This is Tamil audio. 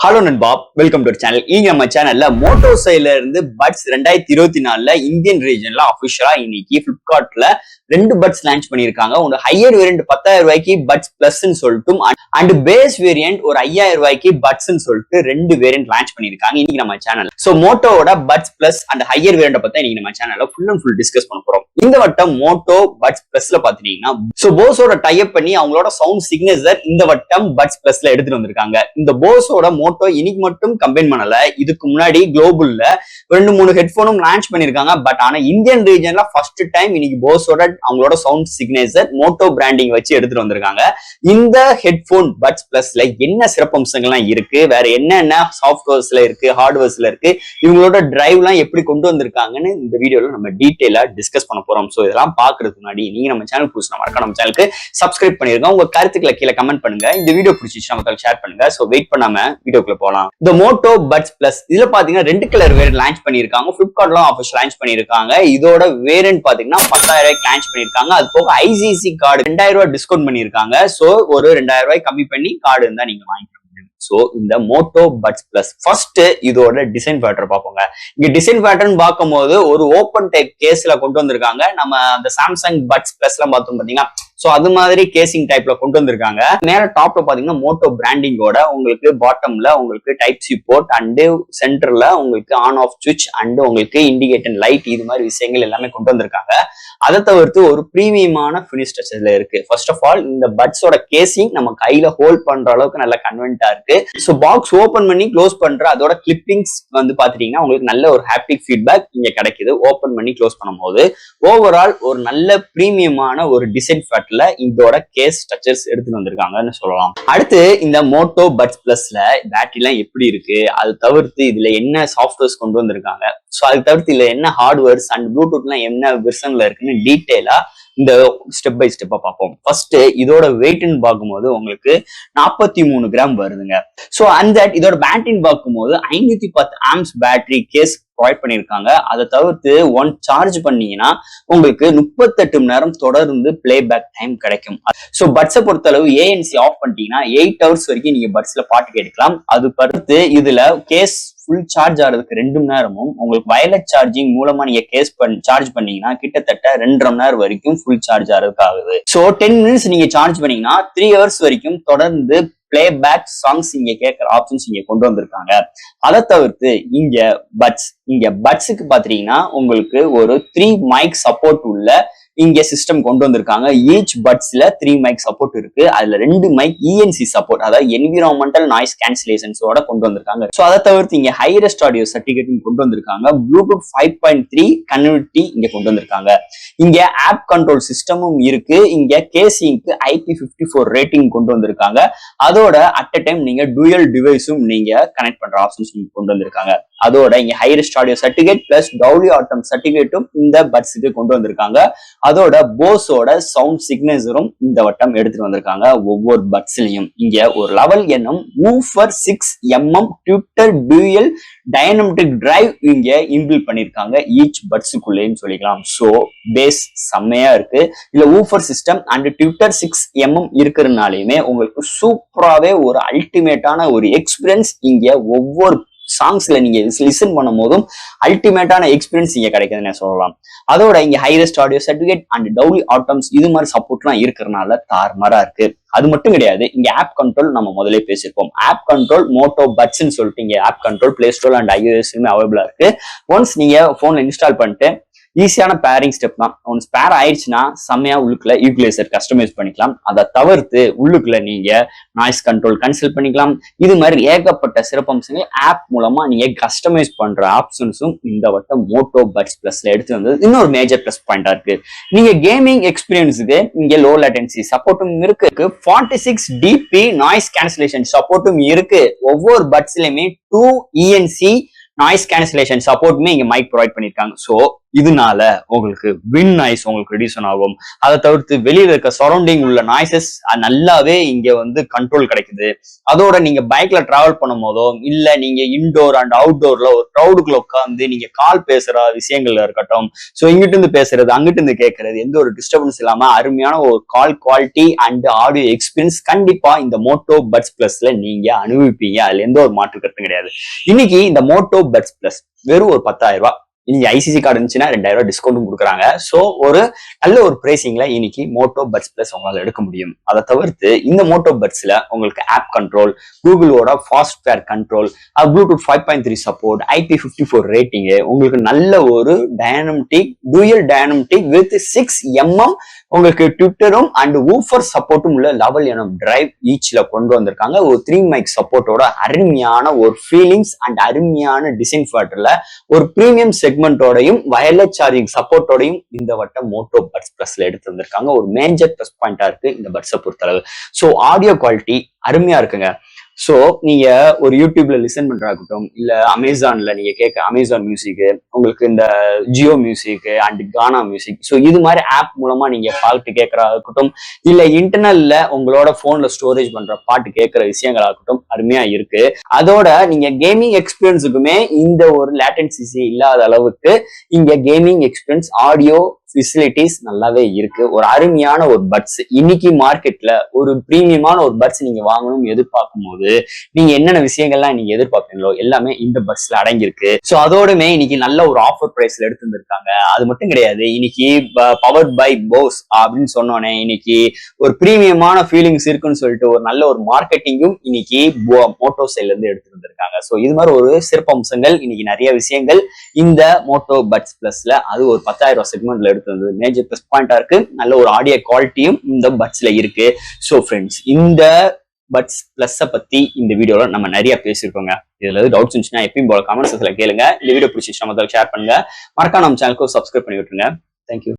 ஹலோ நண்பா, வெல்கம் டு சேனல். இங்க நம்ம சேனல்ல மோட்டோ சைட்ல இருந்து பட்ஸ் 2024 இந்தியன் ரீஜன்ல அபிஷியலா இன்னைக்கு பிளிப்கார்ட்ல 2 பட்ஸ் லான்ச் பண்ணிருக்காங்க. ஒரு ஹையர் வேரியன்ட் 10,000 ரூபாய்க்கு பட்ஸ் பிளஸ் சொல்லிட்டும் அண்ட் பேஸ் வேரியன்ட் ஒரு 5,000 ரூபாய்க்கு பட்ஸ் சொல்லிட்டு 2 வேரியன்ட் லான்ச் பண்ணிருக்காங்க இன்னைக்கு நம்ம சேனல். சோ மோட்டோவோட buds plus and higher variant பத்தி இன்னைக்கு நம்ம சேனல்ல ஃபுல் அண்ட் ஃபுல் டிஸ்கஸ் பண்ண போறோம். இந்த வட்டம் மோட்டோ பட்ஸ் பிளஸ்ல பாத்தீங்கன்னா சோ போஸோட டைப் பண்ணி அவங்களோட சவுண்ட் சிக்னேச்சர் இந்த வட்டம் பட்ஸ் பிளஸ்ல எடுத்துட்டு வந்திருக்காங்க. இந்த போஸோட மோட்டோ இன்னைக்கு மட்டும் கம்பைன் பண்ணல, இதுக்கு முன்னாடி குளோபல்ல 2-3 ஹெட்போனும் லான்ச் பண்ணிருக்காங்க. பட் ஆனா இந்தியன் ரீஜன்ல ஃபர்ஸ்ட் டைம் இன்னைக்கு போஸோட அவங்களோட சவுண்ட் சிக்னேச்சர் மோட்டோ பிராண்டிங் வச்சு எடுத்துட்டு வந்திருக்காங்க. இந்த ஹெட்போன் பட்ஸ் பிளஸ்ல என்ன சிறப்பம்சங்கள்லாம் இருக்கு, வேற என்னென்ன சாஃப்ட்வேர்ஸ்ல இருக்கு, ஹார்ட்வேர்ஸ்ல இருக்கு, இவங்களோட டிரைவ் எல்லாம் எப்படி கொண்டு வந்திருக்காங்கன்னு இந்த வீடியோல நம்ம டீடைலா டிஸ்கஸ் பண்ண போறோம். சோ இதெல்லாம் பாக்குறதுக்கு முன்னாடி நீங்க நம்ம சேனல் புதுசா மறக்காம நம்ம சேனலுக்கு சப்ஸ்கிரைப் பண்ணிருங்க. உங்க கருத்துக்களை கீழே கமெண்ட் பண்ணுங்க. இந்த வீடியோ பிடிச்சிச்சு நமக்கு ஷேர் பண்ணுங்க. சோ வெயிட் பண்ணாம வீடியோக்குள்ள போலாம். இந்த மோட்டோ பட்ஸ் பிளஸ் இதுல பாத்தீங்கன்னா 2 கலர் வேரியன்ட் லான்ச் பண்ணிருக்காங்க. பிளிப்கார்ட்லாம் ஆஃபீஸ் லான்ச் பண்ணிருக்காங்க. இதோட வேரியன்ட் பாத்தீங்கன்னா 10,000 ரூபாய்க்கு லான்ச் பண்ணிருக்காங்க. அது போக ஐசிசி கார்டு 2000 ரூபாய் டிஸ்கவுண்ட் பண்ணிருக்காங்க. சோ ஒரு 2000 ரூபாய் கம்மி பண்ணி கார்டு இருந்தா நீங்க வாங்கிக்கலாம். சோ இந்த மோட்டோ பட்ஸ் பிளஸ் ஃபர்ஸ்ட் இதோட டிசைன் பேட்டர் பார்ப்போங்க. இங்க டிசைன் பேட்டர்ன் பார்க்கும்போது ஒரு ஓப்பன் டைப் கேஸ்ல கொண்டு வந்திருக்காங்க. நம்ம அந்த சாம்சங் பட்ஸ் பிளஸ் எல்லாம் பார்த்தோம் பாத்தீங்கன்னா சோ அது மாதிரி கேசிங் டைப்ல கொண்டு வந்திருக்காங்க. மேல டாப்ல பாத்தீங்கன்னா மோட்டோ பிராண்டிங்கோட உங்களுக்கு பாட்டம்ல உங்களுக்கு டைப் சி போர்ட் அண்ட் சென்டர்ல உங்களுக்கு ஆன் ஆஃப் சுவிட்ச் அண்ட் உங்களுக்கு இண்டிகேட்டர் லைட் இது மாதிரி விஷயங்கள் எல்லாமே கொண்டு வந்திருக்காங்க. அதை தவிர்த்து ஒரு பிரீமியமான பினிஷ் டச்சஸ்ல இருக்கு. ஃபர்ஸ்ட் ஆஃப் ஆல் இந்த பட்ஸோட கேசிங் நம்ம கையில ஹோல்ட் பண்ற அளவுக்கு நல்ல கன்வென்ட்டா இருக்கு. சோ பாக்ஸ் ஓபன் பண்ணி க்ளோஸ் பண்ற அதோட கிளிப்பிங்ஸ் வந்து பாத்தீங்கன்னா உங்களுக்கு நல்ல ஒரு ஹாப்டிக் ஃபீட்பேக் இங்க கிடைக்குது ஓபன் பண்ணி க்ளோஸ் பண்ணும்போது. ஓவரால் ஒரு நல்ல பிரீமியமான ஒரு டிசைன் இதோட கேஸ் ஸ்ட்ரக்சர்ஸ் எடுத்துட்டு வந்திருக்காங்கன்னு சொல்லலாம். அடுத்து இந்த மோட்டோ பட்ஸ் பிளஸ்ல பேட்டரி எல்லாம் எப்படி இருக்கு, அது தவிர்த்து இதுல என்ன சாஃப்ட்வேர்ஸ் கொண்டு வந்திருக்காங்க, சோ அது தவிர்த்து இதுல என்ன ஹார்ட்வேர்ஸ் அண்ட் ப்ளூடூத் எல்லாம் என்ன வெர்ஷன்ல இருக்குன்னு டீடைலா இந்த ஸ்டெப் பை ஸ்டெப்பா பார்ப்போம். ஃபர்ஸ்ட் இதோட வெயிட்னு பார்க்கும்போது உங்களுக்கு 43 கிராம் வருதுங்க. சோ அந்த இதோட பேட்டரின்னு பார்க்கும்போது 510 ஆம்ஸ் பேட்டரி கேஸ் ப்ரொவைட் பண்ணிருக்காங்க. அதை தவிர்த்து ஒன் சார்ஜ் பண்ணீங்கன்னா உங்களுக்கு 38 மணி நேரம் தொடர்ந்து பிளே பேக் டைம் கிடைக்கும். சோ பட்ஸை பொறுத்த அளவு ஏஎன்சி ஆஃப் பண்ணிட்டீங்கன்னா 8 ஹவர்ஸ் வரைக்கும் நீங்க பட்ஸ்ல பாட்டு கேட்கலாம். அது பொறுத்து இதுல கேஸ் ஃபுல் சார்ஜ் ஆகிறதுக்கு 2 மணி நேரமும் உங்களுக்கு வயர்லெஸ் சார்ஜிங் மூலமா நீங்க கேஸ் சார்ஜ் பண்ணீங்கன்னா கிட்டத்தட்ட 2.5 மணி நேரம் வரைக்கும் ஃபுல் சார்ஜ் ஆகிறதுக்கு ஆகுது. சோ 10 மினிட்ஸ் நீங்க சார்ஜ் பண்ணீங்கன்னா 3 ஹவர்ஸ் வரைக்கும் தொடர்ந்து பிளே பேக் சாங்ஸ் இங்க கேட்கிற ஆப்ஷன்ஸ் இங்க கொண்டு வந்திருக்காங்க. அதை தவிர்த்து இங்க பட்ஸுக்கு பாத்தீங்கன்னா உங்களுக்கு ஒரு 3 மைக் சப்போர்ட் உள்ள இங்க சிஸ்டம் கொண்டு வந்திருக்காங்க. ஈச் பட்ஸ்ல 3 மைக் சப்போர்ட் இருக்கு. அதுல 2 மைக் இஎன்சி சப்போர்ட், அதாவது என்விரான்மெண்டல் நாய்ஸ் கேன்சலேஷன்ஸோட கொண்டு வந்திருக்காங்க. சோ அதை தவிர்த்து இங்க ஹையரஸ்ட் ஆடியோ சர்டிபிகேட் கொண்டு வந்திருக்காங்க. ப்ளூடூத் 5.3 கனெக்டிவிட்டி இங்க கொண்டு வந்திருக்காங்க. இங்க ஆப் கண்ட்ரோல் சிஸ்டமும் இருக்கு. இங்க கேசிங்க்கு IP54 ரேட்டிங் கொண்டு வந்திருக்காங்க. அதோட அட் அ டைம் நீங்க டூயல் டிவைஸும் நீங்க கனெக்ட் பண்ற ஆப்ஷன்ஸ் கொண்டு வந்திருக்காங்க. அதோட இங்க ஹையரஸ்ட் ஆடியோ சர்டிபிகேட் பிளஸ் டவுலி ஆட்டம் சர்டிபிகேட்டும் இந்த பட்ஸுக்கு கொண்டு வந்திருக்காங்க. அதோட போஸோட சவுண்ட் சிக்னேச்சரும் இந்த வட்டம் எடுத்துட்டு வந்திருக்காங்க. ஒவ்வொரு பட்ஸ்லயும் இங்க ஒரு லெவல் என்னும் woofer 6mm tweeter dual dynamic drive இங்க இன்பில்ட் பண்ணிருக்காங்க ஈச் பட்ஸுக்குள்ளேயும் சொல்லிக்கலாம். சோ பேஸ் செம்மையா இருக்கு. இல்ல woofer system and tweeter 6mm இருக்கிறதுனாலையுமே உங்களுக்கு சூப்பராவே ஒரு அல்டிமேட்டான ஒரு எக்ஸ்பீரியன்ஸ் இங்க ஒவ்வொரு சாங்ஸ்ல நீங்க லிசன் பண்ணும் போதும் அல்டிமேட்டான எக்ஸ்பீரியன்ஸ் இங்க கிடைக்குதுன்னு சொல்லலாம். அதோட இங்க highest audio certificate and Dolby Atmos இது மாதிரி சப்போர்ட்லாம் இருக்கிறதுனால தாறுமாறா இருக்கு. அது மட்டும் கிடையாது, இங்க ஆப் கண்ட்ரோல் நம்ம முதலே பேசியிருப்போம். ஆப் கண்ட்ரோல் மோட்டோ பட்ஸ்ன்னு சொல்லிட்டு இங்க app control play store and iOS அவைலபிளா இருக்கு. ஒன்ஸ் நீங்க போன்ல இன்ஸ்டால் பண்ணிட்டு ஈஸியான பேரிங் ஸ்டெப் தான். ஒன்ஸ் பேர் ஆயிடுச்சுன்னா செம்மையா உள்ளுக்குள்ள ஈக்குவலைசர் கஸ்டமைஸ் பண்ணிக்கலாம். அதை தவிர்த்து உள்ளுக்குள்ள நீங்க நாய்ஸ் கண்ட்ரோல் கன்சல்ட் பண்ணிக்கலாம். இது மாதிரி ஏகப்பட்ட சிறப்பம்சங்கள் ஆப் மூலமா நீங்க கஸ்டமைஸ் பண்ற ஆப்ஷன்ஸும் இந்த வட்டம் மோட்டோ பட்ஸ் பிளஸ்ல எடுத்து வந்தது இன்னொரு மேஜர் பிளஸ் பாயிண்டா இருக்கு. நீங்க கேமிங் எக்ஸ்பீரியன்ஸுக்கு இங்க லோ லேட்டன்சி சப்போர்ட்டும் இருக்கு. 46 dB நாய்ஸ் கேன்சலேஷன் சப்போர்ட்டும் இருக்கு. ஒவ்வொரு பட்ஸ்லயுமே 2 ENC நாய்ஸ் கேன்சலேஷன் சப்போர்ட்டுமே இங்க மைக் ப்ரொவைட் பண்ணிருக்காங்க. சோ இதனால உங்களுக்கு வின் நாய்ஸ் உங்களுக்கு ரெடியூஷன் ஆகும். அதை தவிர்த்து வெளியில இருக்க சரௌண்டிங் உள்ள நாய்ஸஸ் நல்லாவே இங்க வந்து கண்ட்ரோல் கிடைக்குது. அதோட நீங்க பைக்ல டிராவல் பண்ணும் போதோ இல்ல நீங்க இன்டோர் அண்ட் அவுட்டோர்ல ஒரு க்ரௌடுக்குள்ள உட்காந்து நீங்க கால் பேசுற விஷயங்கள்ல இருக்கட்டும், சோ இங்கிட்டு இருந்து பேசுறது அங்கிட்டு இருந்து கேட்கறது எந்த ஒரு டிஸ்டர்பன்ஸ் இல்லாம அருமையான ஒரு call quality and audio experience கண்டிப்பா இந்த மோட்டோ பட்ஸ் பிளஸ்ல நீங்க அனுபவிப்பீங்க. அதுல எந்த ஒரு மாற்று கருத்தும் கிடையாது. இன்னைக்கு இந்த மோட்டோ பட்ஸ் பிளஸ் வெறும் ஒரு 10,000 ரூபாய். இன்னைக்கு ஐசிசி கார்டு இருந்துச்சுன்னா 2000 ரூபாய் டிஸ்கவுண்டும் கொடுக்குறாங்க. சோ ஒரு நல்ல ஒரு பிரைசிங்ல இன்னைக்கு மோட்டோ பட்ஸ் பிளஸ் உங்களால எடுக்க முடியும். அதை தவிர்த்து இந்த மோட்டோ பட்ஸ்ல உங்களுக்கு ஆப் கண்ட்ரோல், கூகுளோட fast pair control, Bluetooth 5.3 support, IP54 rating, உங்களுக்கு நல்ல ஒரு dynamic dual dynamic with 6mm உங்களுக்கு ட்விட்டரும் அண்ட் ஊஃபர் சப்போர்ட்டும் உள்ள லெவல் எனும் டிரைவ் ஈச்ல கொண்டு வந்திருக்காங்க. ஒரு 3 மைக் சப்போர்ட்டோட அருமையான ஒரு ஃபீலிங்ஸ் அண்ட் அருமையான டிசைன் ஃபேட்டர்ல ஒரு பிரீமியம் செக்மெண்டோடையும் வயர்லெஸ் சார்ஜிங் சப்போர்ட்டோடையும் இந்த வட்டம் மோட்டோ பட்ஸ் பிளஸ்ல எடுத்து வந்திருக்காங்க. ஒரு மேஜர் பிளஸ் பாயிண்டா இருக்கு இந்த பட்ஸை பொறுத்தளவு. ஸோ ஆடியோ குவாலிட்டி அருமையா இருக்குங்க. சோ நீங்க ஒரு யூடியூப்ல லிசன் பண்றதாகட்டும் இல்ல அமேசான்ல நீங்க கேட்க அமேசான் மியூசிக், உங்களுக்கு இந்த Jio music and Gaana music, so இது மாதிரி ஆப் மூலமா நீங்க பாட்டு கேட்கறதாகட்டும் இல்ல இன்டர்னல்ல உங்களோட போன்ல ஸ்டோரேஜ் பண்ற பாட்டு கேட்கிற விஷயங்களாகட்டும் அருமையா இருக்கு. அதோட நீங்க கேமிங் எக்ஸ்பீரியன்ஸுக்குமே இந்த ஒரு லேட்டன்சி இல்லாத அளவுக்கு இங்க கேமிங் எக்ஸ்பீரியன்ஸ் ஆடியோ ஃபெசிலிட்டிஸ் நல்லாவே இருக்கு. ஒரு அருமையான ஒரு பட்ஸ் இன்னைக்கு மார்க்கெட்ல ஒரு பிரீமியமான ஒரு பட்ஸ் நீங்க வாங்கணும்னு எதிர்பார்க்கும் போது நீங்க என்னென்ன விஷயங்கள்லாம் நீங்க எதிர்பார்ப்பீங்களோ எல்லாமே இந்த பட்ஸ்ல அடங்கியிருக்கு. சோ அதோடமே இன்னைக்கு நல்ல ஒரு ஆஃபர் பிரைஸ்ல எடுத்து வந்திருக்காங்க. அது மட்டும் கிடையாது, இன்னைக்கு பவர்ட் பை போஸ் அப்படின்னு சொன்னோன்னே இன்னைக்கு ஒரு பிரீமியமான ஃபீலிங்ஸ் இருக்குன்னு சொல்லிட்டு ஒரு நல்ல ஒரு மார்க்கெட்டிங்கும் இன்னைக்கு மோட்டோ சைட்ல இருந்து எடுத்து வந்திருக்காங்க. சோ இது மாதிரி ஒரு சிறப்பு அம்சங்கள் இன்னைக்கு நிறைய விஷயங்கள் இந்த மோட்டோ பட்ஸ் பிளஸ்ல அது ஒரு 10,000 ரூபாய் செக்மெண்ட்ல எடுத்து வந்தது மேஜர் பிளஸ் பாயிண்டா இருக்கு. நல்ல ஒரு ஆடியோ குவாலிட்டியும் இந்த பட்ஸ்ல இருக்கு. சோ ஃப்ரெண்ட்ஸ், இந்த பட்ஸ் பிளஸ் பத்தி இந்த வீடியோல நம்ம நிறைய பேசியிருக்கோங்க. இதுல எது டவுட்ஸ் இருந்துச்சுன்னா எப்பயும் போல கமெண்ட் செக்ஷன்ல கேளுங்க. இந்த வீடியோ பிடிச்சிச்சுன்னா முதல்ல ஷேர் பண்ணுங்க. மறக்காம நம்ம சேனலுக்கு சப்ஸ்கிரைப் பண்ணி விட்டுருங்க. தேங்க்யூ.